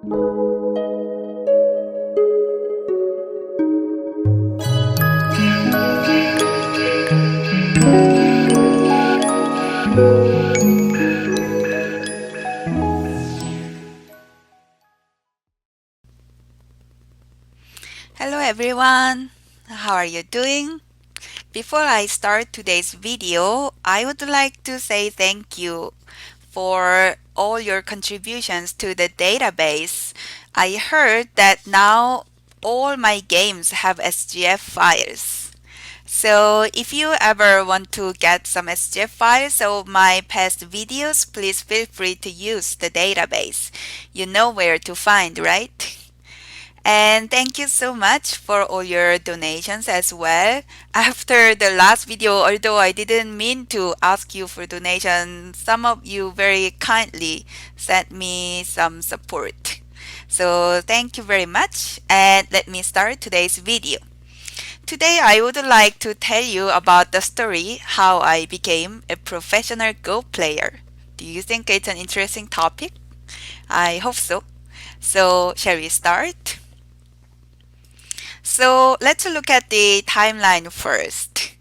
Hello everyone, how are you doing? Before I start today's video, I would like to say thank you for all your contributions to the database. I heard that now all my games have SGF files. So if you ever want to get some SGF files of my past videos, please feel free to use the database. You know where to find, right? And thank you so much for all your donations as well. After the last video, although I didn't mean to ask you for donation, some of you very kindly sent me some support. So thank you very much, and let me start today's video. Today I would like to tell you about the story how I became a professional Go player. Do you think it's an interesting topic? I hope so. So shall we start? So let's look at the timeline first.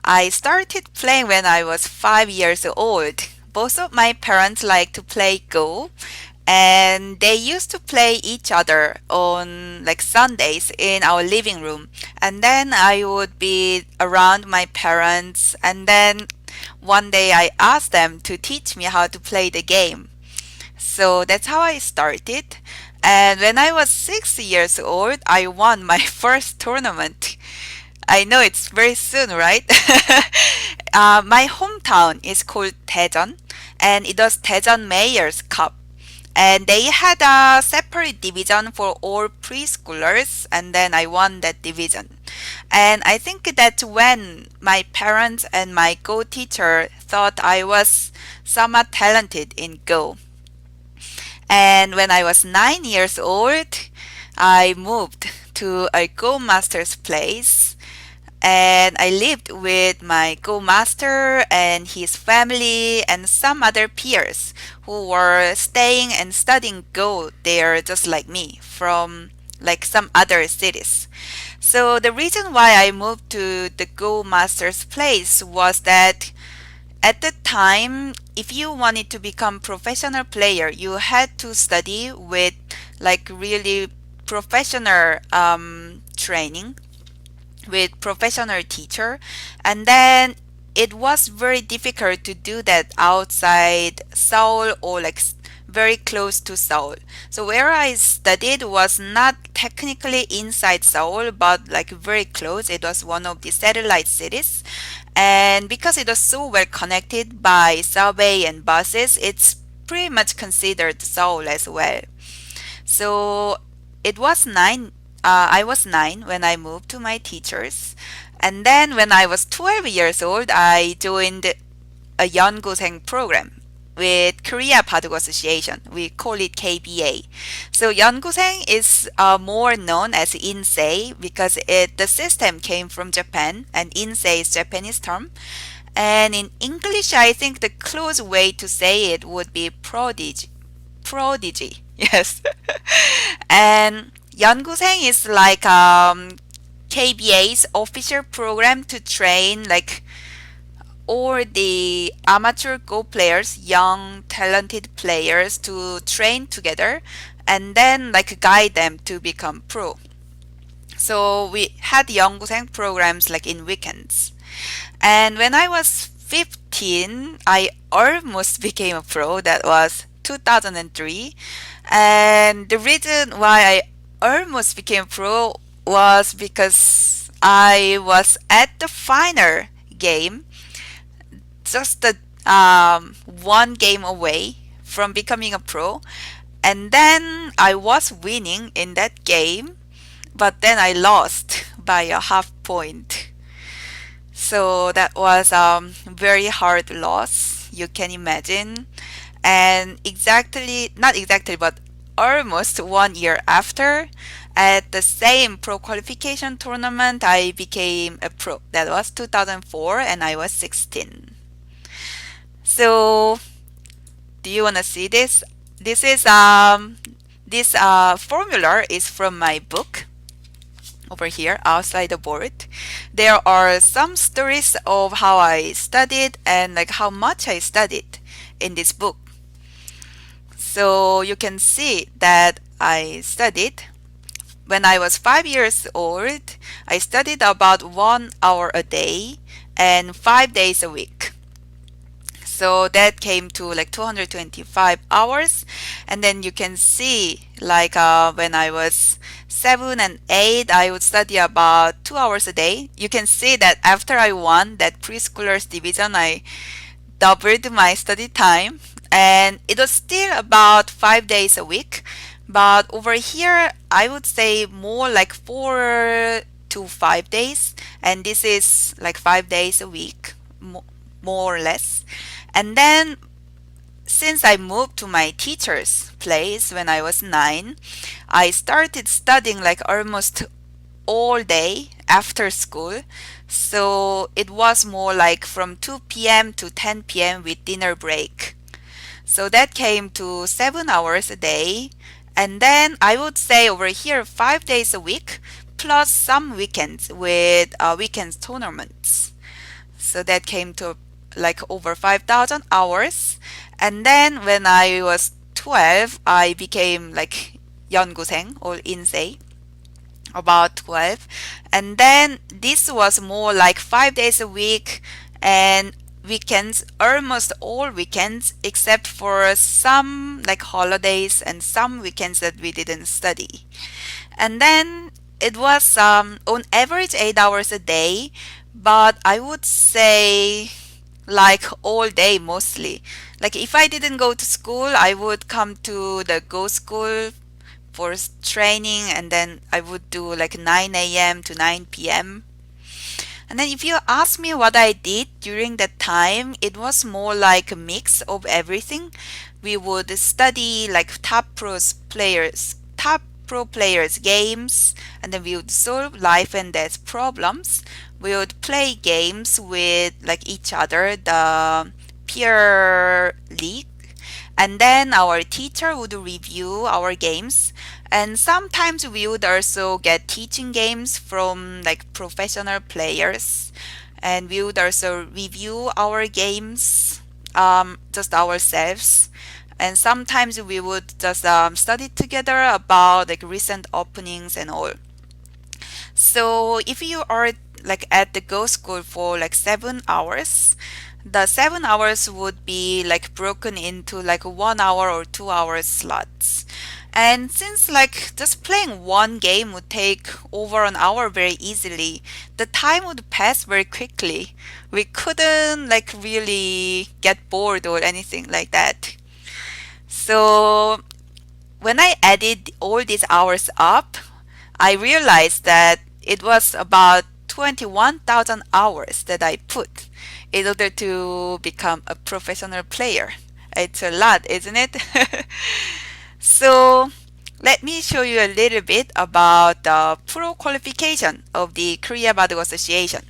I started playing when I was 5 years old. Both of my parents like to play Go, and they used to play each other on like Sundays in our living room. And then I would be around my parents, and then one day I asked them to teach me how to play the game. So that's how I started. And when I was 6 years old, I won my first tournament. I know it's very soon, right? My hometown is called Daejeon, and it was Daejeon Mayor's Cup. And they had a separate division for all preschoolers, and then I won that division. And I think that's when my parents and my Go teacher thought I was somewhat talented in Go. And when I was 9 years old, I moved to a Go master's place, and I lived with my Go master and his family and some other peers who were staying and studying Go there just like me from like some other cities. So the reason why I moved to the Go master's place was that at the time, if you wanted to become professional player, you had to study with like really professional training with professional teacher, and then it was very difficult to do that outside Seoul or like very close to Seoul. So where I studied was not technically inside Seoul, but like very close. It was one of the satellite cities. And because it was so well connected by subway and buses, it's pretty much considered Seoul as well. So it was I was 9 when I moved to my teachers. And then when I was 12 years old, I joined a 연구생 program with Korea Baduk Association. We call it KBA. So 연구생 is more known as insei because the system came from Japan, and insei is Japanese term. And in English, I think the close way to say it would be prodigy. Prodigy, yes. And 연구생 is like KBA's official program to train like all the amateur Go players, young talented players to train together and then like guide them to become pro. So we had 연구생 programs like in weekends. And when I was 15, I almost became a pro. That was 2003. And the reason why I almost became pro was because I was at the final game, just one game away from becoming a pro. And then I was winning in that game, but then I lost by a half point. So that was a very hard loss, you can imagine. And not exactly, but almost 1 year after, at the same pro qualification tournament, I became a pro. That was 2004, and I was 16. So, do you want to see this? This is This formula is from my book over here outside the board. There are some stories of how I studied and like how much I studied in this book. So you can see that I studied when I was 5 years old. I studied about 1 hour a day and 5 days a week. So that came to like 225 hours. And then you can see like when I was 7 and 8, I would study about 2 hours a day. You can see that after I won that preschoolers division, I doubled my study time, and it was still about 5 days a week. But over here, I would say more like 4 to 5 days, and this is like 5 days a week, more or less. And then since I moved to my teacher's place when I was 9, I started studying like almost all day after school. So it was more like from 2 p.m. to 10 p.m. with dinner break. So that came to 7 hours a day. And then I would say over here 5 days a week plus some weekends with weekends tournaments. So that came to like over 5,000 hours. And then when I was 12, I became like 연구생 or insei, about 12. And then this was more like 5 days a week and weekends, almost all weekends, except for some like holidays and some weekends that we didn't study. And then it was on average 8 hours a day, but I would say like all day mostly. Like if I didn't go to school, I would come to the Go School for training, and then I would do like 9 a.m. to 9 p.m. And then if you ask me what I did during that time, it was more like a mix of everything. We would study like top pro players games, and then we would solve life and death problems. We would play games with like each other, the peer league, and then our teacher would review our games. And sometimes we would also get teaching games from like professional players, and we would also review our games just ourselves. And sometimes we would just study together about like recent openings and all. So if you are like at the Go School for like 7 hours, the 7 hours would be like broken into like 1 hour or 2 hour slots. And since like just playing one game would take over an hour very easily, the time would pass very quickly. We couldn't like really get bored or anything like that. So when I added all these hours up, I realized that it was about 21,000 hours that I put in order to become a professional player. It's a lot, isn't it? So let me show you a little bit about the pro qualification of the Korea Baduk Association.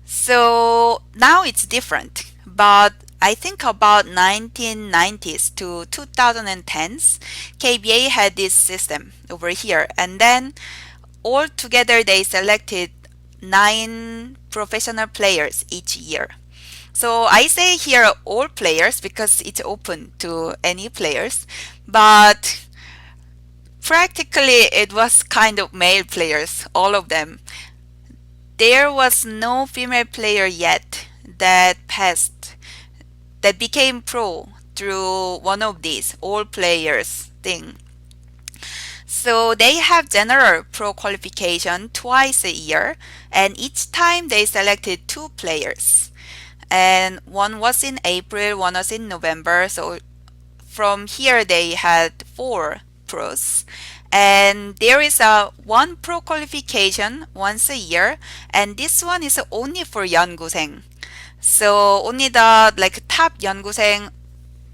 So now it's different, but I think about 1990s to 2010s, KBA had this system over here, and then all together they selected 9 professional players each year. So I say here all players because it's open to any players, but practically it was kind of male players, all of them. There was no female player yet that passed, that became pro through one of these all players thing. So they have general pro qualification twice a year, and each time they selected 2 players. And one was in April, one was in November. So from here they had 4 pros. And there is a one pro qualification once a year, and this one is only for 연구생. So only the like top 연구생,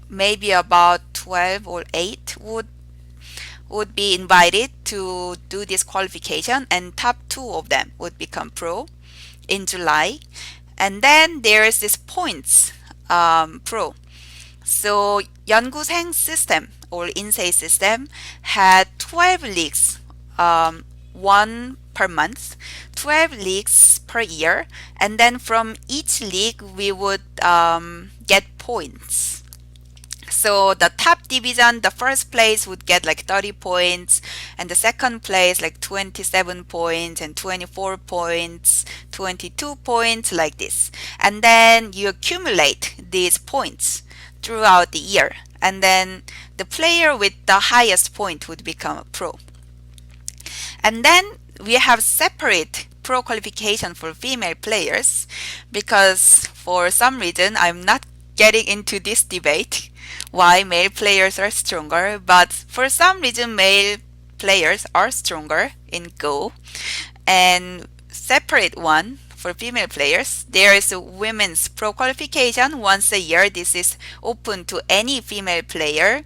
maybe about 12 or 8 would be invited to do this qualification, and top 2 of them would become pro in July. And then there is this points pro. So 연구생 system or INSEE system had 12 leagues, one per month, 12 leagues per year, and then from each league we would get points. So the top division, the first place would get like 30 points, and the second place like 27 points, and 24 points, 22 points, like this. And then you accumulate these points throughout the year, and then the player with the highest point would become a pro. And then we have separate pro qualification for female players, because for some reason I'm not getting into this debate why male players are stronger, but for some reason male players are stronger in Go. And separate one for female players, there is a women's pro qualification once a year. This is open to any female player,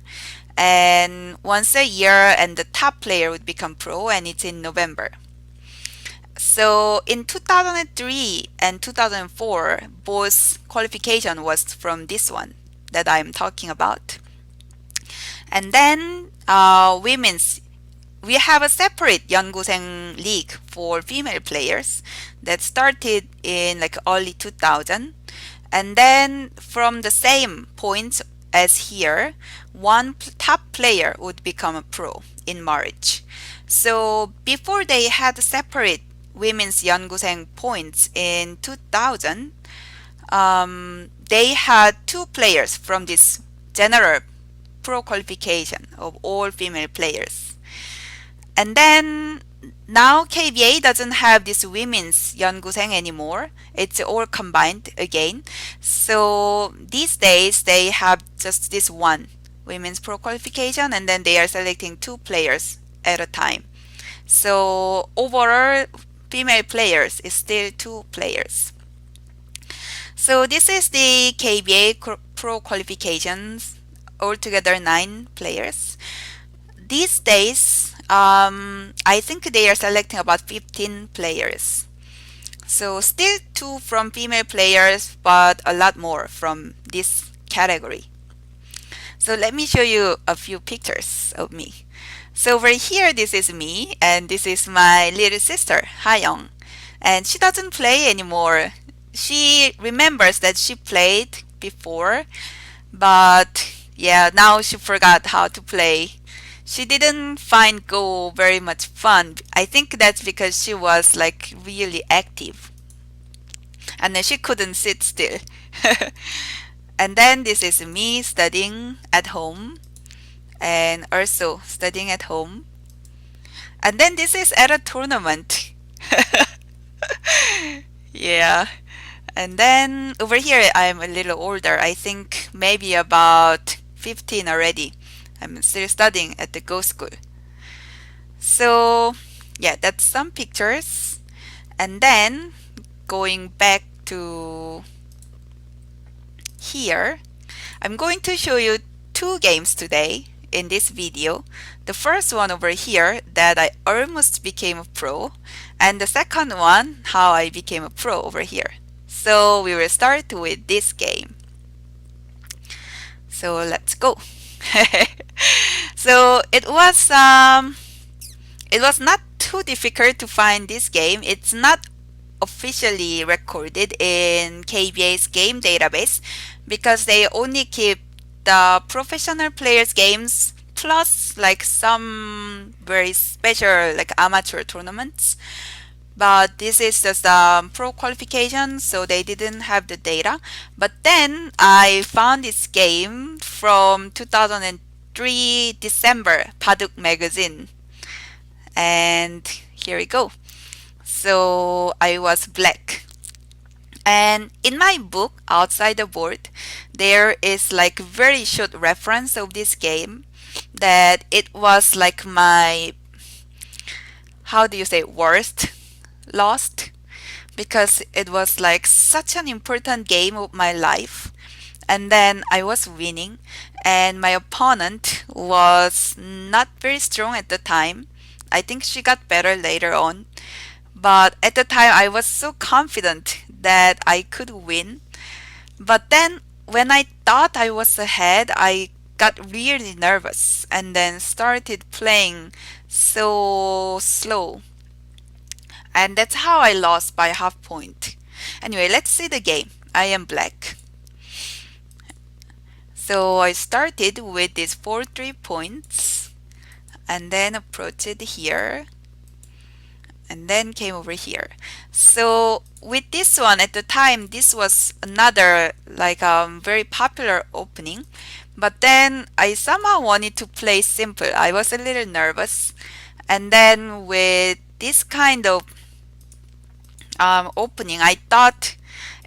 and once a year, and the top player would become pro, and it's in November. So in 2003 and 2004, both qualification was from this one that I'm talking about. And then women's, we have a separate 연구생 league for female players that started in like early 2000. And then from the same points as here, one top player would become a pro in March. So before they had separate women's 연구생 points in 2000, they had two players from this general pro qualification of all female players. And then now KBA doesn't have this women's 연구생 anymore. It's all combined again. So these days they have just this one women's pro qualification, and then they are selecting two players at a time. So overall female players is still two players. So this is the KBA pro qualifications, altogether 9 players. These days, I think they are selecting about 15 players. So still 2 from female players, but a lot more from this category. So let me show you a few pictures of me. So over here, this is me, and this is my little sister, Hayoung. And she doesn't play anymore. She remembers that she played before, but yeah, now she forgot how to play. She didn't find Go very much fun. I think that's because she was like really active, and then she couldn't sit still. And then this is me studying at home, and also studying at home. And then this is at a tournament. Yeah. And then over here, I'm a little older. I think maybe about 15 already. I'm still studying at the Go School. So yeah, that's some pictures. And then going back to here, I'm going to show you 2 games today in this video. The first one over here, that I almost became a pro, and the second one, how I became a pro over here. So we will start with this game. So let's go. So it was not too difficult to find this game. It's not officially recorded in KBA's game database, because they only keep the professional players games plus like some very special like amateur tournaments. But this is just pro qualification, so they didn't have the data. But then I found this game from 2003 December, Baduk magazine. And here we go. So I was black. And in my book, Outside the Board, there is like very short reference of this game, that it was like my, how do you say, worst lost, because it was like such an important game of my life. And then I was winning, and my opponent was not very strong at the time. I think she got better later on. But at the time, I was so confident that I could win. But then when I thought I was ahead, I got really nervous and then started playing so slow. And that's how I lost by half point. Anyway, let's see the game. I am black. So I started with these 4 3 points and then approached it here and then came over here. So with this one at the time, this was another like very popular opening, but then I somehow wanted to play simple. I was a little nervous, and then with this kind of opening, I thought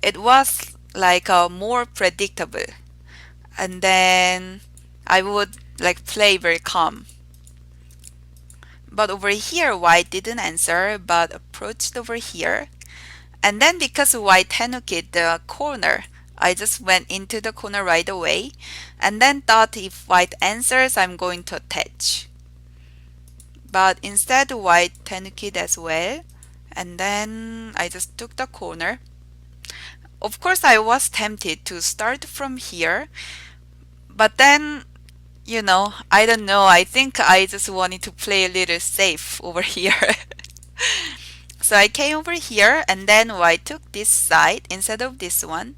it was like more predictable, and then I would like play very calm. But over here, white didn't answer, but approached over here. And then because white Henukid the corner, I just went into the corner right away. And then thought if white answers, I'm going to attach. But instead, white Henukid as well. And then I just took the corner. Of course, I was tempted to start from here. But then I don't know. I think I just wanted to play a little safe over here. So I came over here and then white took this side instead of this one.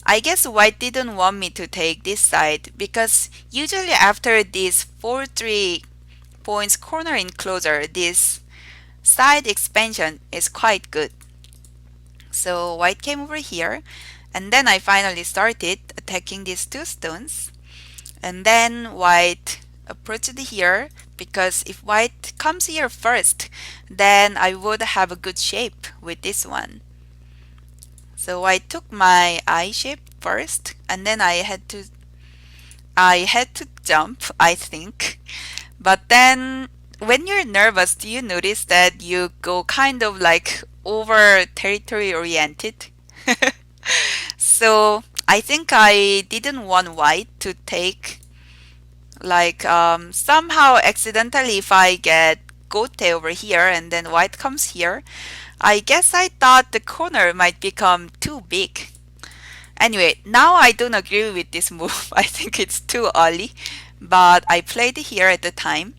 I guess white didn't want me to take this side because usually after this 4 3 points corner enclosure, this side expansion is quite good. So white came over here and then I finally started attacking these 2 stones. And then white approached here because if white comes here first, then I would have a good shape with this one. So I took my eye shape first and then I had to jump, I think. But then when you're nervous, do you notice that you go kind of like over territory oriented? So I think I didn't want white to take like somehow accidentally if I get gote over here and then white comes here. I guess I thought the corner might become too big. Anyway, now I don't agree with this move. I think it's too early, but I played here at the time.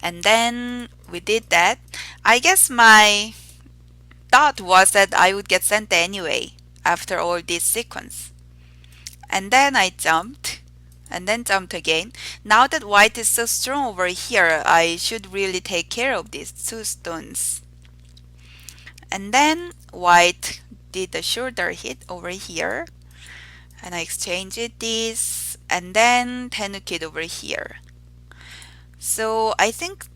And then we did that. I guess my thought was that I would get sent anyway after all this sequence. And then I jumped and then jumped again. Now that white is so strong over here, I should really take care of these 2 stones. And then white did a shoulder hit over here. And I exchanged this and then Tenukid over here. So I think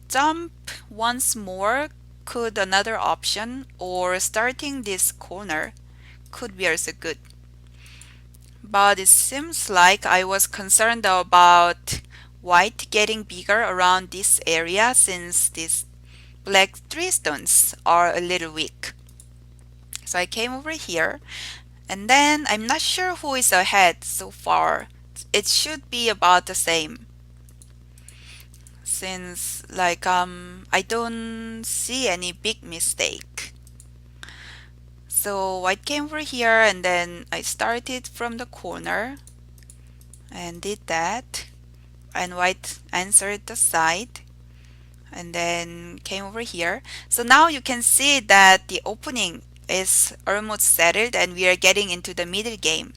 jump once more could another option, or starting this corner could be also good. But it seems like I was concerned about white getting bigger around this area since these black 3 stones are a little weak. So I came over here and then I'm not sure who is ahead so far. It should be about the same, since like I don't see any big mistake. So white came over here and then I started from the corner and did that, and white answered the side and then came over here. So now you can see that the opening is almost settled and we are getting into the middle game.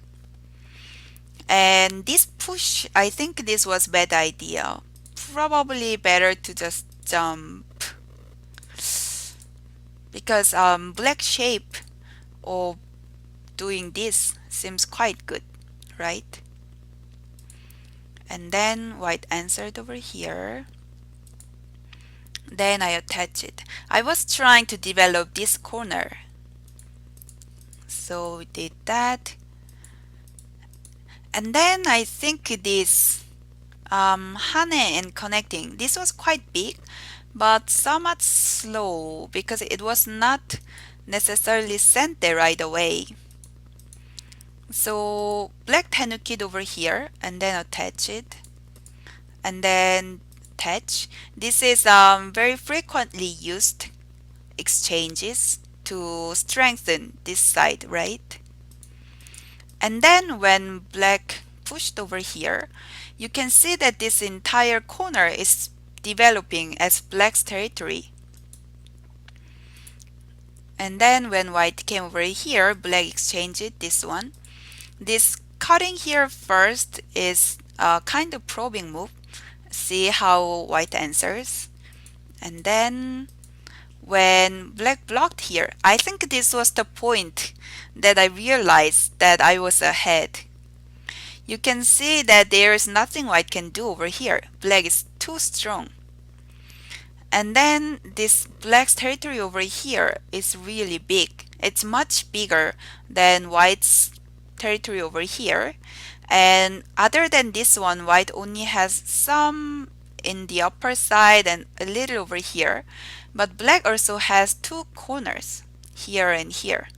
And this push, I think this was bad idea. Probably better to just jump, because black shape of doing this seems quite good, right? And then white answered over here. Then I attach it. I was trying to develop this corner, so we did that. And then I think this hane and connecting, this was quite big but somewhat slow because it was not necessarily sent there right away. So black Tenukid over here and then attach it and then attach. This is very frequently used exchanges to strengthen this side, right? And then when black pushed over here, you can see that this entire corner is developing as black's territory. And then when white came over here, black exchanged this one. This cutting here first is a kind of probing move. See how white answers. And then when black blocked here, I think this was the point that I realized that I was ahead. You can see that there is nothing white can do over here. Black is too strong. And then this black's territory over here is really big. It's much bigger than white's territory over here. And other than this one, white only has some in the upper side and a little over here. But black also has two corners, here and here.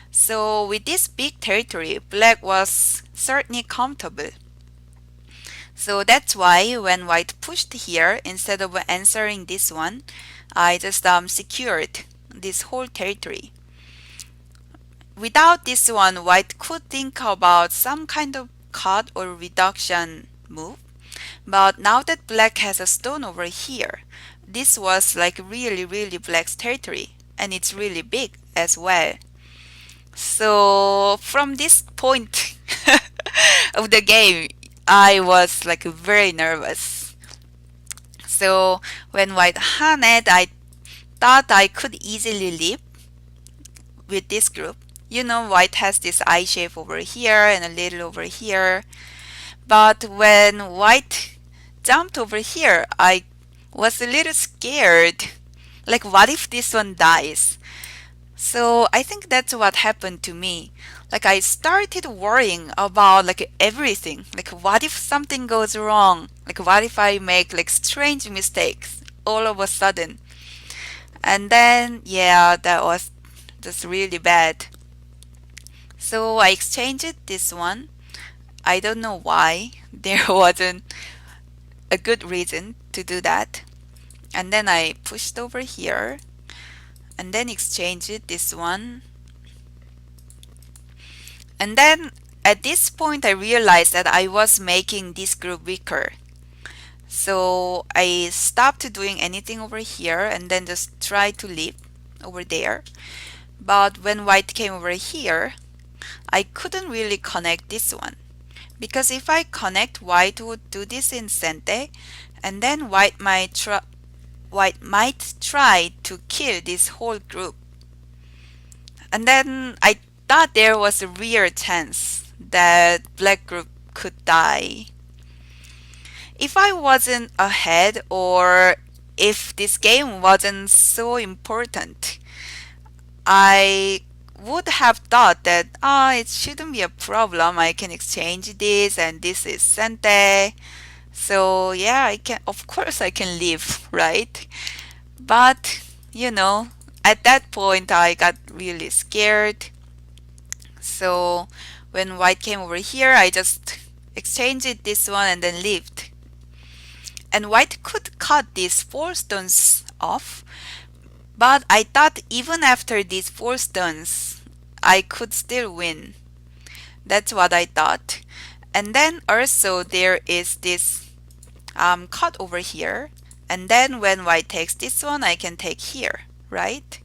So with this big territory, black was certainly comfortable. So that's why when white pushed here, instead of answering this one, I just secured this whole territory. Without this one, white could think about some kind of cut or reduction move. But now that black has a stone over here, this was like really black's territory, and it's really big as well. So from this point of the game, I was like very nervous. So when white hunted, I thought I could easily leave with this group. You know, white has this I shape over here and a little over here. But when white jumped over here, I was a little scared. Like, what if this one dies? So I think that's what happened to me. Like, I started worrying about like everything. Like, what if something goes wrong? Like, what if I make like strange mistakes all of a sudden? And then, yeah, that was just really bad. So I exchanged this one. I don't know why. There wasn't a good reason to do that. And then I pushed over here and then exchanged this one. And then at this point, I realized that I was making this group weaker. So I stopped doing anything over here and then just tried to leave over there. But when white came over here, I couldn't really connect this one. Because if I connect, white would do this in Sente, and then white might try to kill this whole group. And then I thought there was a real chance that black group could die. If I wasn't ahead, or if this game wasn't so important, I would have thought that it shouldn't be a problem. I can exchange this, and this is Sente. So yeah, of course I can leave, right? But you know, at that point I got really scared. So when white came over here, I just exchanged this one and then left. And white could cut these 4 stones off, but I thought even after these 4 stones, I could still win. That's what I thought. And then also there is this cut over here. And then when white takes this one, I can take here, right?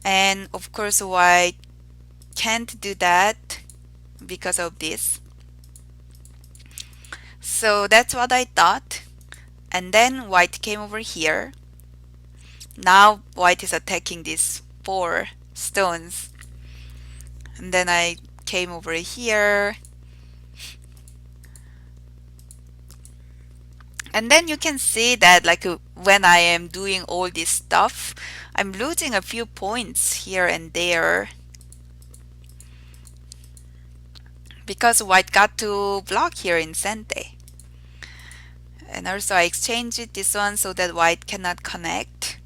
And of course, white can't do that because of this. So that's what I thought. And then white came over here. Now white is attacking these 4 stones. And then I came over here. And then you can see that like when I am doing all this stuff, I'm losing a few points here and there. Because white got to block here in Sente. And also I exchanged this one so that white cannot connect.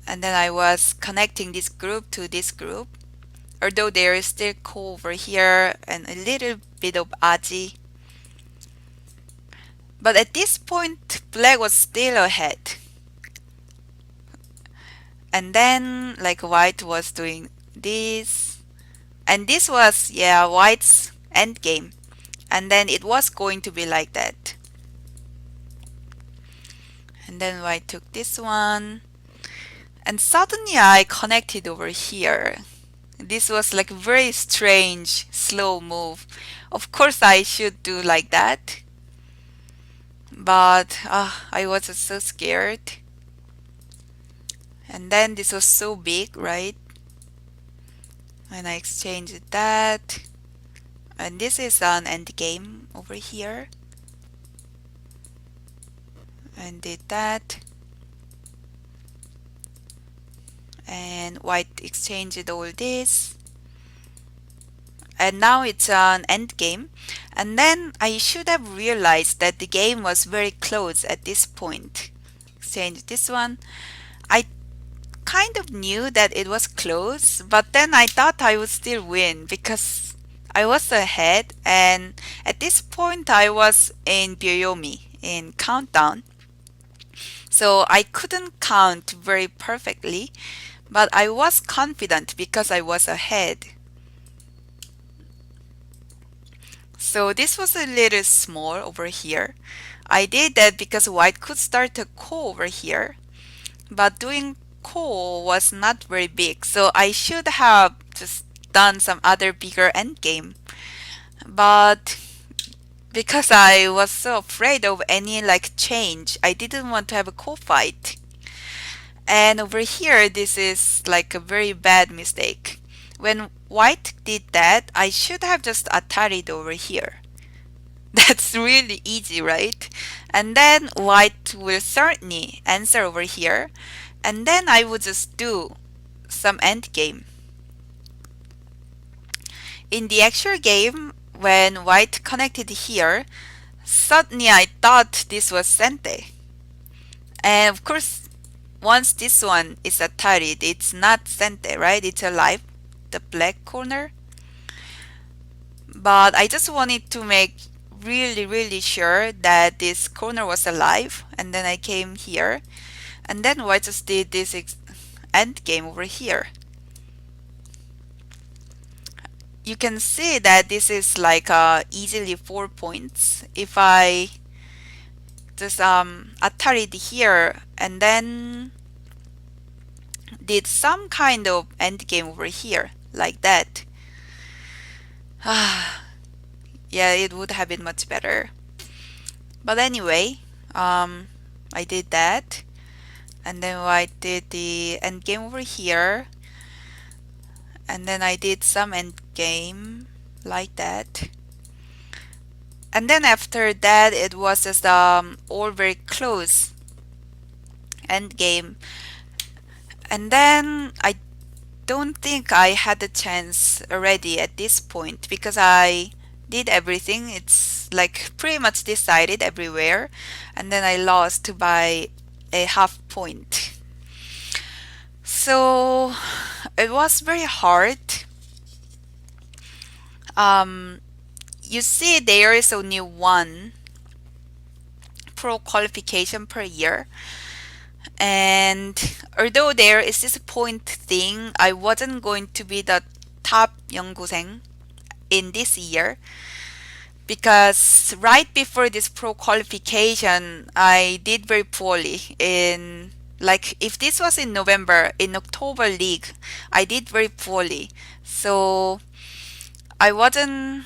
And then I was connecting this group to this group. Although there is still Ko over here and a little bit of Aji. But at this point, black was still ahead. And then like white was doing this. And this was, yeah, white's endgame. and then it was going to be like that. And then I took this one, and suddenly I connected over here. This was like a very strange, slow move. Of course, I should do like that, but I was so scared. And then this was so big, right? And I exchanged that. And this is an end game over here. And did that. And white exchanged all this. And now it's an end game. And then I should have realized that the game was very close at this point. Exchange this one. I kind of knew that it was close, but then I thought I would still win because I was ahead, and at this point I was in Byoyomi in countdown. So I couldn't count very perfectly, but I was confident because I was ahead. So this was a little small over here. I did that because white could start a ko over here, but doing ko was not very big, so I should have just done some other bigger endgame. But because I was so afraid of any like change, I didn't want to have a ko fight. And over here, this is like a very bad mistake. When white did that, I should have just ataried over here. That's really easy, right? And then white will certainly answer over here. And then I would just do some endgame. In the actual game, when white connected here, suddenly I thought this was sente. And of course, once this one is ataried, it's not sente, right? It's alive, the black corner. But I just wanted to make really sure that this corner was alive, and then I came here, and then white just did this end game over here. You can see that this is like easily 4 points. If I just ataried here and then did some kind of end game over here like that, yeah, it would have been much better. But anyway, I did that, and then I did the end game over here, and then I did some end game like that. And then after that, it was just all very close end game. And then I don't think I had a chance already at this point because I did everything. It's like pretty much decided everywhere. And then I lost by a half point. So it was very hard. You see there is only one pro qualification per year. And although there is this point thing, I wasn't going to be the top 연구생 in this year because right before this pro qualification, I did very poorly in, like, if this was in November, in October league, I did very poorly. So I wasn't,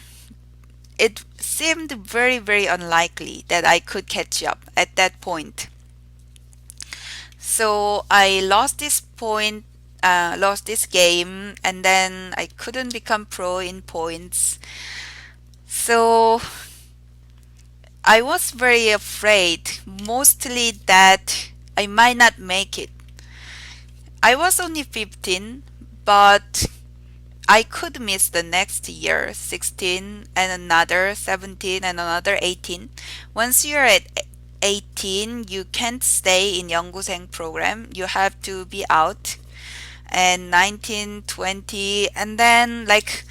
it seemed very unlikely that I could catch up at that point. So I lost this point, lost this game, and then I couldn't become pro in points. So I was very afraid, mostly that I might not make it. I was only 15, but I could miss the next year, 16, and another 17, and another 18. Once you're at 18, you can't stay in 연구생 program. You have to be out. And 19, 20, and then like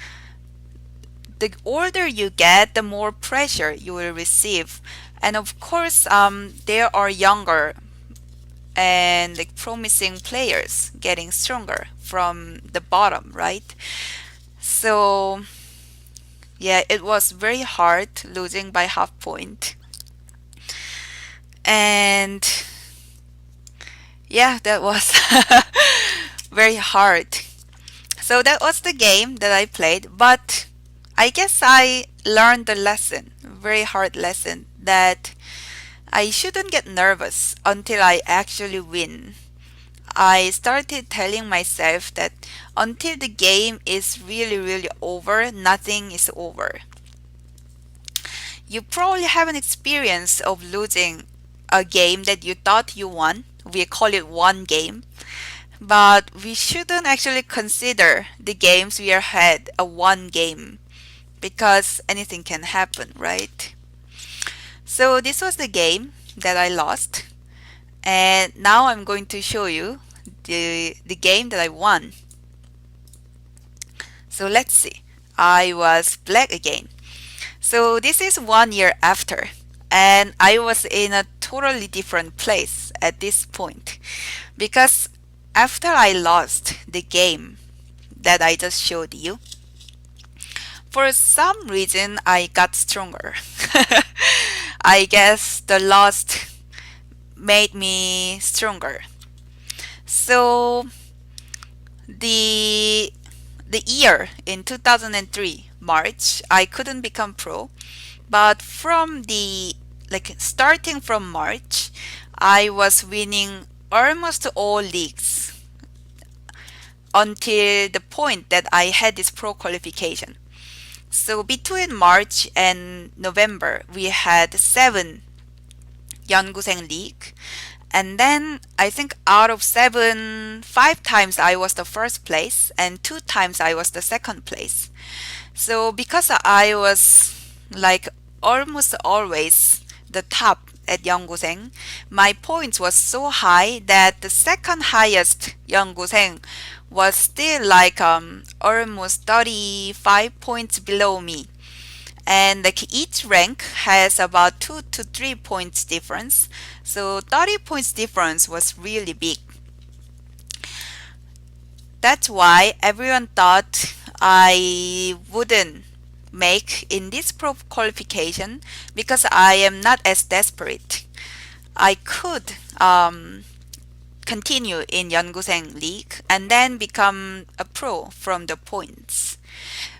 the older you get, the more pressure you will receive. And of course, there are younger and like promising players getting stronger from the bottom, right? So Yeah, it was very hard losing by half point. And yeah, that was very hard. So that was the game that I played, but I guess I learned the lesson, very hard lesson, that I shouldn't get nervous until I actually win. I started telling myself that until the game is really, really over, nothing is over. You probably have an experience of losing a game that you thought you won. We call it one game. But we shouldn't actually consider the games we are had a one game because anything can happen, right? So this was the game that I lost, and now I'm going to show you the game that I won. So let's see. I was black again. So this is 1 year after, and I was in a totally different place at this point because after I lost the game that I just showed you, for some reason I got stronger. I guess the loss made me stronger. So the the year in 2003 March, I couldn't become pro, but from the like starting from March, I was winning almost all leagues until the point that I had this pro qualification. So between March and November, we had seven 연구생 league. And then I think out of seven, five times I was the first place and two times I was the second place. So because I was like almost always the top at 연구생, my points was so high that the second highest 연구생 was still like almost 35 points below me. And like each rank has about 2 to 3 points difference. So 30 points difference was really big. That's why everyone thought I wouldn't make in this pro qualification because I am not as desperate. I could continue in 연구생 league and then become a pro from the points.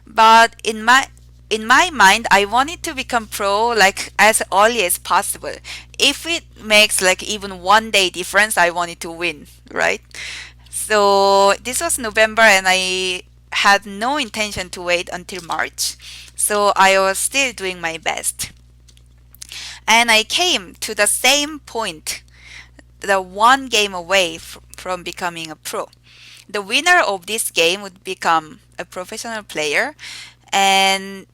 But in my mind, I wanted to become pro like as early as possible. If it makes like even 1 day difference, I wanted to win, right? So this was November and I had no intention to wait until March. So I was still doing my best. And I came to the same point, the one game away from becoming a pro. The winner of this game would become a professional player. And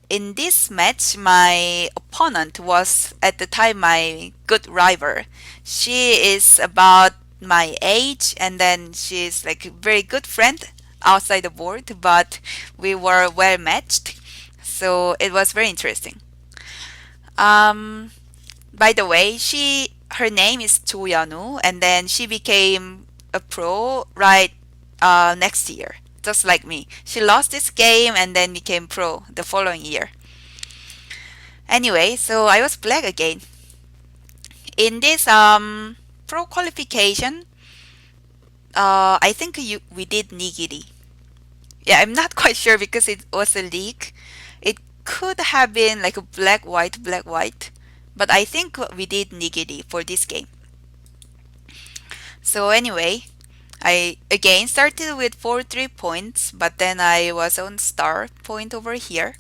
in this match, my opponent was at the time my good rival. She is about my age, and then she's like a very good friend outside the board, but we were well matched. So it was very interesting. Um, by the way, her name is Jo Yanu, and then she became a pro right next year, just like me. She lost this game and then became pro the following year. Anyway, so I was black again. In this pro qualification, I think we did nigiri. Yeah, I'm not quite sure because it was a league. It could have been like a black white, but I think we did nigiri for this game. So anyway, I again started with 4 3 points, but then I was on star point over here.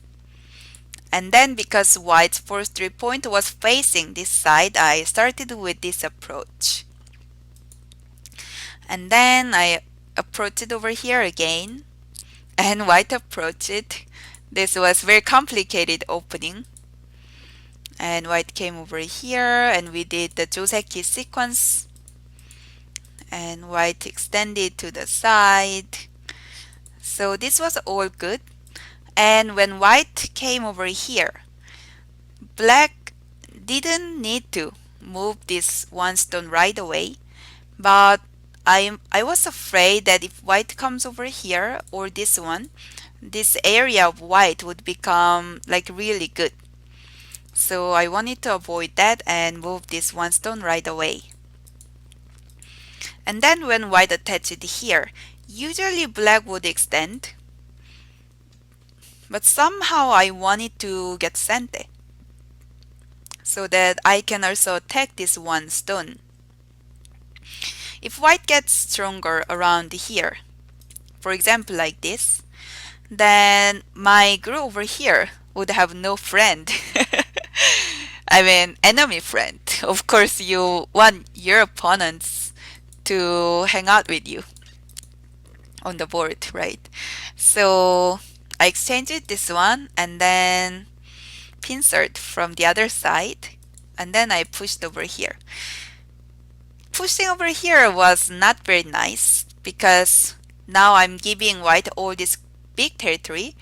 And then because white's first 3 point was facing this side, I started with this approach. And then I approached it over here again, and white approached it. This was very complicated opening. And white came over here, and we did the Joseki sequence. And white extended to the side. So this was all good. And when white came over here, black didn't need to move this one stone right away, but I was afraid that if white comes over here or this one, this area of white would become like really good. So I wanted to avoid that and move this one stone right away. And then when white attached it here, usually black would extend, but somehow I wanted to get sente so that I can also attack this one stone. If white gets stronger around here, for example like this, then my group over here would have no friend. I mean, enemy friend. Of course, you want your opponents to hang out with you on the board, right? So I exchanged this one and then pincert from the other side, and then I pushed over here. Pushing over here was not very nice because now I'm giving white all this big territory,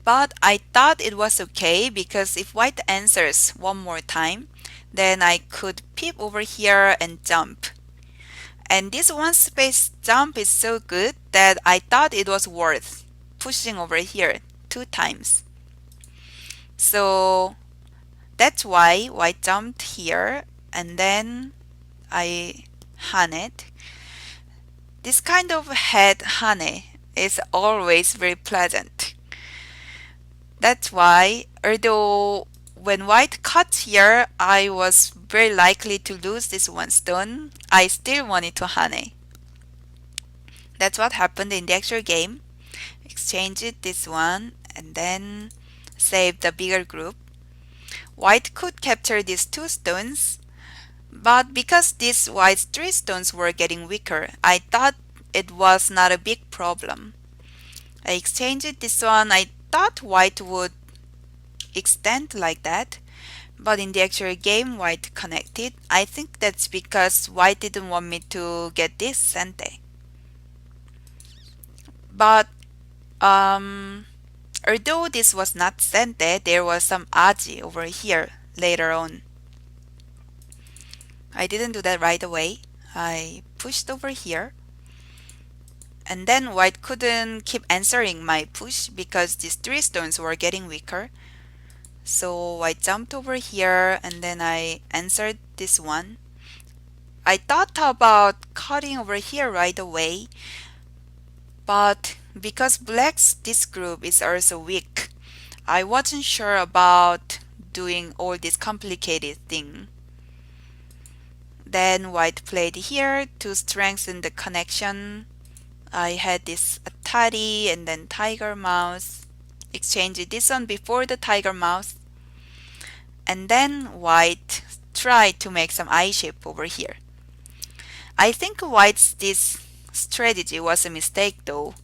but I thought it was okay because if white answers one more time, then I could peep over here and jump. And this one space jump is so good that I thought it was worth pushing over here 2 times. So that's why white jumped here and then I haned. This kind of head hane is always very pleasant. That's why, although when white cut here, I was very likely to lose this one stone, I still wanted to hane. That's what happened in the actual game. Exchanged this one and then saved the bigger group. White could capture these 2 stones, but because these white 3 stones were getting weaker, I thought it was not a big problem. I exchanged this one. I thought white would extend like that, but in the actual game white connected. I think that's because white didn't want me to get this sente. But although this was not sente, there was some aji over here later on. I didn't do that right away. I pushed over here. And then white couldn't keep answering my push because these 3 stones were getting weaker. So I jumped over here and then I answered this one. I thought about cutting over here right away, but because black's this group is also weak, I wasn't sure about doing all this complicated thing. Then white played here to strengthen the connection. I had this Atari and then tiger mouse. Exchanged this one before the tiger mouse. And then white tried to make some eye shape over here. I think white's this strategy was a mistake though.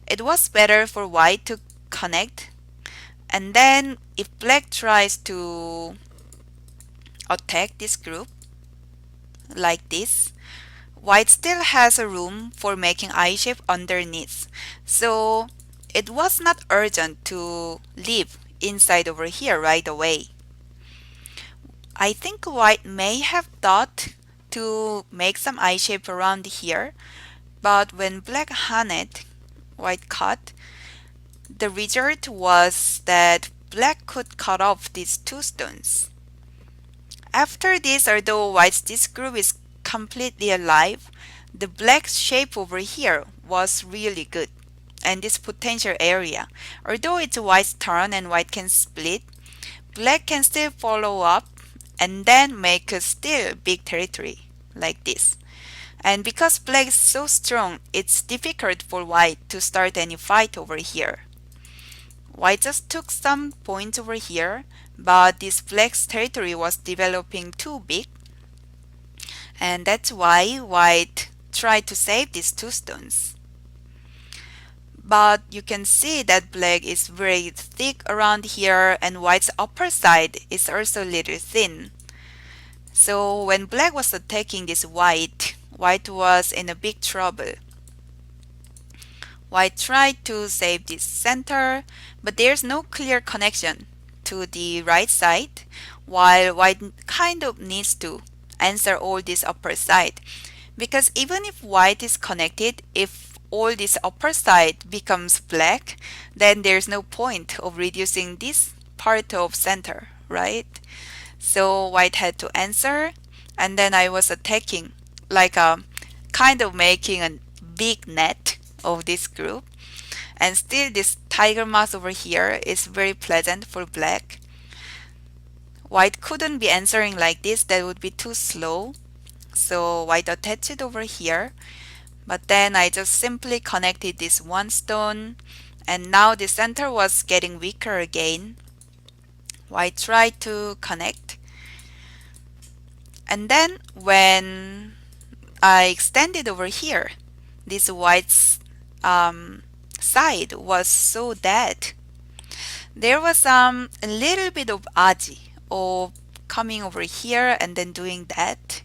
It was better for white to connect, and then if black tries to attack this group like this, white still has a room for making eye shape underneath. So it was not urgent to leave inside over here right away. I think white may have thought to make some eye shape around here, but when black haned, white cut, the result was that black could cut off these 2 stones. After this, although white's this group is completely alive, the black's shape over here was really good. And this potential area, although it's white's turn and white can split, black can still follow up and then make a still big territory like this. And because black is so strong, it's difficult for white to start any fight over here. White just took some points over here, but this black's territory was developing too big. And that's why white tried to save these 2 stones. But you can see that black is very thick around here and white's upper side is also a little thin. So when black was attacking this white, white was in a big trouble. White tried to save this center, but there's no clear connection to the right side, while white kind of needs to answer all this upper side. Because even if white is connected, if all this upper side becomes black, then there's no point of reducing this part of center, right? So white had to answer, and then I was attacking, like kind of making a big net of this group. And still this tiger mouse over here is very pleasant for black. White couldn't be answering like this, that would be too slow. So white attached it over here. But then I just simply connected this one stone, and now the center was getting weaker again. White tried to connect. And then when I extended over here, this white's side was so dead. There was a little bit of aji of coming over here and then doing that.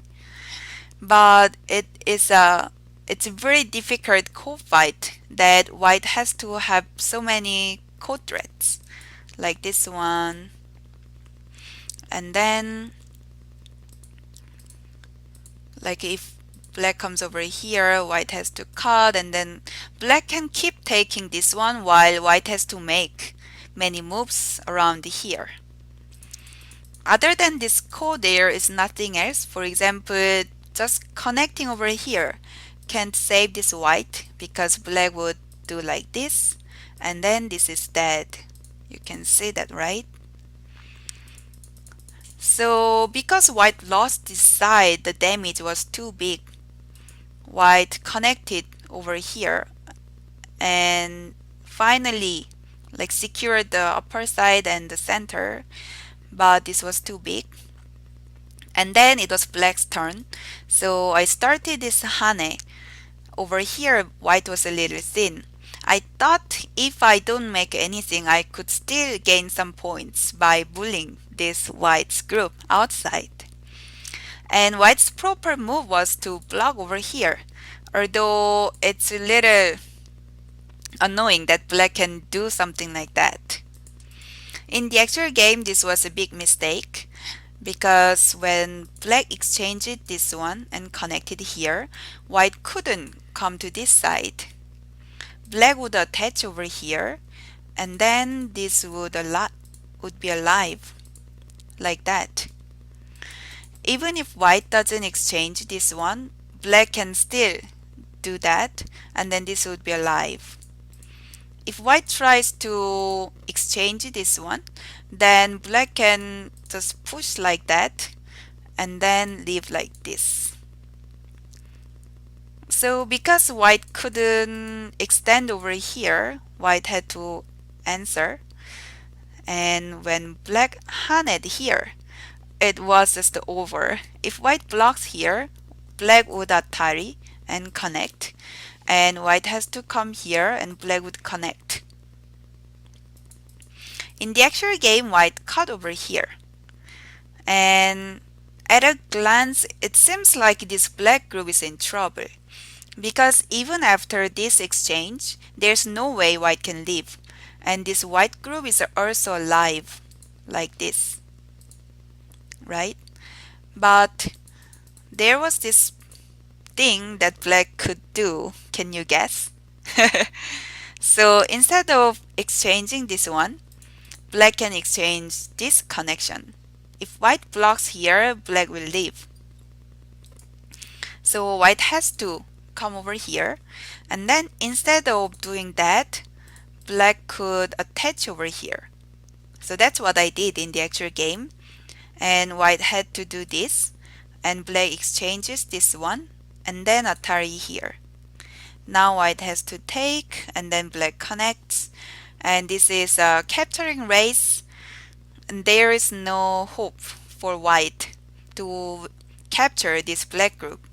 But it's a very difficult code fight that white has to have so many code threads like this one. And then like if black comes over here, white has to cut, and then black can keep taking this one while white has to make many moves around here. Other than this code, there is nothing else. For example, just connecting over here can't save this white because black would do like this, and then this is dead. You can see that, right? So because white lost this side, the damage was too big. White connected over here and finally like secured the upper side and the center, but this was too big. And then it was black's turn. So I started this hane. Over here, white was a little thin. I thought if I don't make anything, I could still gain some points by bullying this white's group outside. And white's proper move was to block over here, although it's a little annoying that black can do something like that. In the actual game, this was a big mistake because when black exchanged this one and connected here, white couldn't come to this side. Black would attach over here, and then this would be alive like that. Even if white doesn't exchange this one, black can still do that, and then this would be alive. If white tries to exchange this one, then black can just push like that and then leave like this. So because white couldn't extend over here, white had to answer. And when black haned here, it was just over. If white blocks here, black would atari and connect. And white has to come here and black would connect. In the actual game, white cut over here. And at a glance, it seems like this black group is in trouble. Because even after this exchange, there's no way white can leave. And this white group is also alive, like this. Right? But there was this thing that black could do. Can you guess? So instead of exchanging this one, black can exchange this connection. If white blocks here, black will leave. So white has to come over here, and then instead of doing that, black could attach over here. So that's what I did in the actual game. And white had to do this, and black exchanges this one, and then atari here. Now white has to take, and then black connects, and this is a capturing race, and there is no hope for white to capture this black group.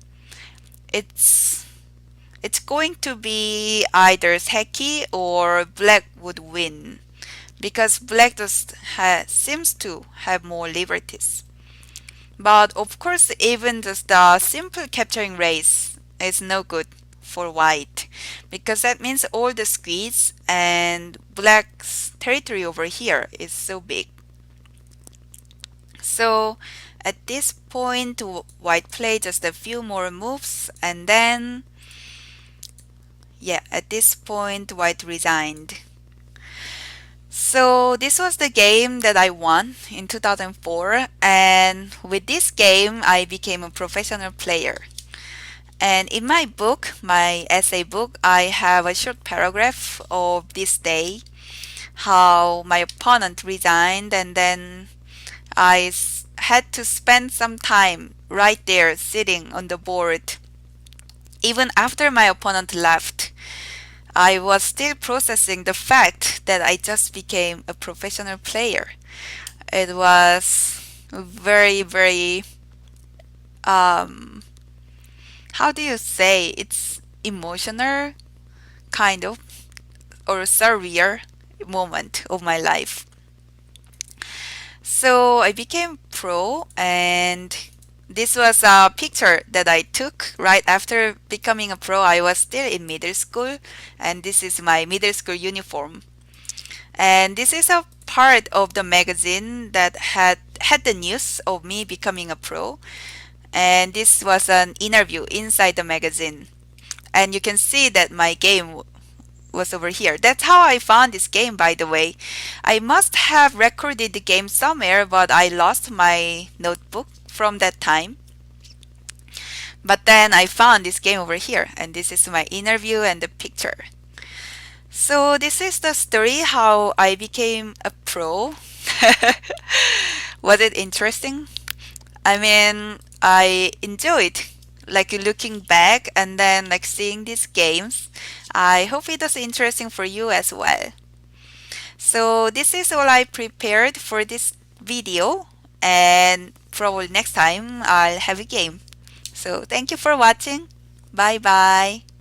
It's going to be either Seki or black would win, because black just seems to have more liberties. But of course, even just the simple capturing race is no good for white, because that means all the squeeze and black's territory over here is so big. So at this point, white played just a few more moves, and then yeah, at this point, White resigned. So this was the game that I won in 2004, and with this game, I became a professional player. And in my book, my essay book, I have a short paragraph of this day, how my opponent resigned, and then had to spend some time right there sitting on the board. Even after my opponent left, I was still processing the fact that I just became a professional player. It was very, very, um, how do you say? It's emotional, kind of, or surreal moment of my life. So I became pro, and this was a picture that I took right after becoming a pro. I was still in middle school, and this is my middle school uniform. And this is a part of the magazine that had the news of me becoming a pro. And this was an interview inside the magazine. And you can see that my game was over here. That's how I found this game, by the way. I must have recorded the game somewhere, but I lost my notebook from that time. But then I found this game over here, and this is my interview and the picture. So this is the story how I became a pro. Was it interesting? I mean, I enjoyed like looking back and then like seeing these games. I hope it was interesting for you as well. So this is all I prepared for this video, and probably next time I'll have a game. So thank you for watching. Bye bye.